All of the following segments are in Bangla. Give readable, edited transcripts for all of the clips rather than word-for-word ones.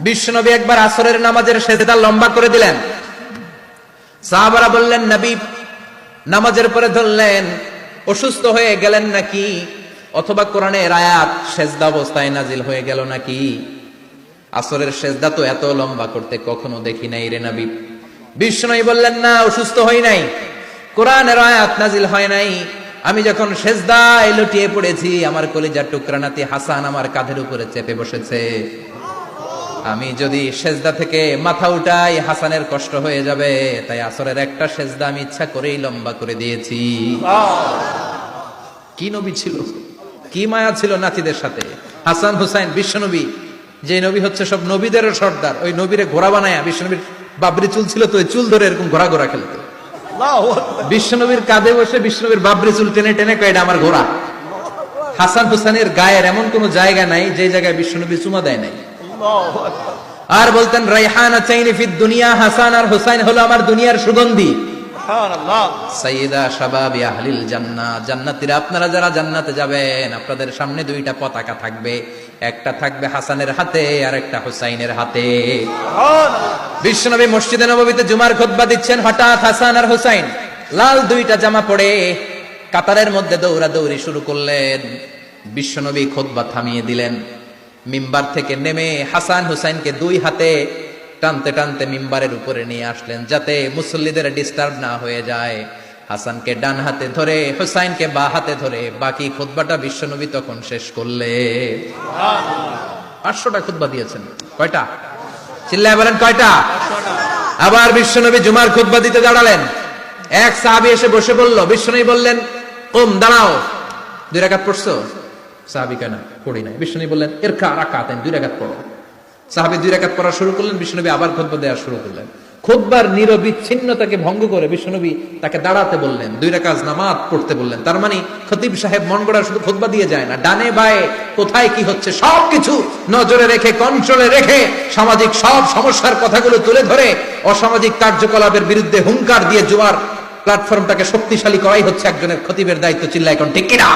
বিশ্বনবী একবার আসরের নামাজের সেজদা লম্বা করে দিলেন। সাহাবারা বললেন, নবী নামাজের পরে ধরলেন, অসুস্থ হয়ে গেলেন নাকি, অথবা কোরআনের আয়াত সেজদা অবস্থায় নাজিল হয়ে গেল নাকি? আসরের সেজদা তো এত লম্বা করতে কখনো দেখি নাই রে নবী। বিশ্বনবী বললেন, না, অসুস্থ হই নাই, কোরআনের আয়াত নাজিল হয় নাই। আমি যখন সেজদায় লুটিয়ে পড়েছি, আমার কলিজার টুকরা নাতি হাসান আমার কাঁধের উপরে চেপে বসেছে। আমি যদি সেজদা থেকে মাথা উঠাই, হাসানের কষ্ট হয়ে যাবে, তাই আসরের একটা সেজদা আমি ইচ্ছা করেই লম্বা করে দিয়েছি। কি নবী ছিল, কি মায়া ছিল নাতিদের সাথে। হাসান হুসাইন, বিশ্বনবী যে নবী হচ্ছে সব নবীদেরও সর্দার, ওই নবীরে ঘোড়া বানায়া, বিশ্বনবীর বাবরি চুল ছিল তো, ওই চুল ধরে এরকম ঘোড়া ঘোড়া খেলতো। বিশ্বনবীর কাঁধে বসে বিশ্বনবীর বাবরি চুল টেনে টেনে কয়, এটা আমার ঘোড়া। হাসান হুসাইনের গায়ের এমন কোন জায়গা নাই যে জায়গায় বিশ্বনবী চুমা দেয় নাই। আর বলতেন, রাইহানা চাইনি ফিদ দুনিয়া, হাসান আর হুসাইন হলো আমার দুনিয়ার সুগন্ধি। সাইয়্যিদা শাবাবি আহলিল জান্নাহ, জান্নাতীরা আপনারা যারা জান্নাতে যাবেন, আপনাদের সামনে দুইটা পতাকা থাকবে, একটা থাকবে হাসানের হাতে আর একটা হুসাইনের হাতে। বিশ্বনবী মসজিদে নববীতে জুমার খুতবা দিচ্ছেন, হঠাৎ হাসান আর হুসাইন লাল দুইটা জামা পরে কাতারের মধ্যে দৌড়াদৌড়ি শুরু করলেন। বিশ্বনবী খুতবা থামিয়ে দিলেন, মিম্বার থেকে নেমে হাসান হুসাইনকে দুই হাতে টানতে টানতে মিম্বারের উপরে নিয়ে আসলেন, যাতে মুসল্লিদের ডিস্টার্ব না হয়ে যায়। হাসানকে ডান হাতে ধরে, হুসাইনকে বা হাতে ধরে বাকি খুতবাটা বিশ্বনবী তখন শেষ করলে। 500টা খুতবা দিয়েছেন। কয়টা? চিল্লায় বলেন, কয়টা? আবার বিশ্বনবী জুমার খুতবা দিতে দাঁড়ালেন। এক সাহাবী এসে বসে বলল, বিশ্বনবী বললেন, কুম, দাঁড়াও, 2 রাকাত পড়ছো? সাহাবী কেন? পড়ি নাই। বিশ্বনবী বললেন, ইরকা রাকাতাইন, 2 রাকাত পড়ো। সাহাবী 2 রাকাত পড়া শুরু করলেন। বিশ্বনবী আবার খুতবা দেওয়া শুরু করলেন। খুতবার নিরবিচ্ছিন্নতাকে ভঙ্গ করে বিশ্বনবী তাকে দাঁড়াতে বললেন, 2 রাকাত নামাজ পড়তে বললেন। তার মানে খতিব সাহেব মন গড়া শুধু খুতবা দিয়ে যায় না, ডানে বায়ে কোথায় কি হচ্ছে সবকিছু নজরে রেখে, কন্ট্রোলে রেখে, সামাজিক সব সমস্যার কথাগুলো তুলে ধরে অসামাজিক কার্যকলাপের বিরুদ্ধে হুঙ্কার দিয়ে জুমার প্ল্যাটফর্মটাকে শক্তিশালী করাই হচ্ছে একজনের খতিবের দায়িত্ব। চিল্লায় এখন ঠিক কিনা?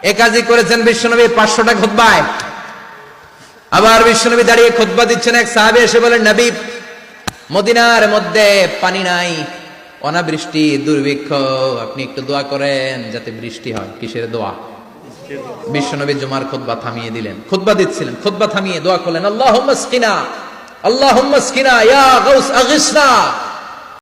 এ কাজই করেছেন বিশ্বনবী 500টা খুতবায়। আবার বিশ্বনবী দাঁড়িয়ে খুতবা দিচ্ছেন। এক সাহাবী এসে বলেন, নবী, মদিনার মধ্যে পানি নাই, অনাবৃষ্টি, দুর্ভিক্ষ, আপনি একটু দোয়া করেন যাতে বৃষ্টি হয়। কিসের দোয়া? বিশ্বনবী জুমার খুতবা থামিয়ে দিলেন, খুতবা দিচ্ছিলেন, খুতবা থামিয়ে দোয়া করলেন, আল্লাহুম্মা আসকিনা, আল্লাহুম্মা আসকিনা ইয়া গাউস আগিসনা।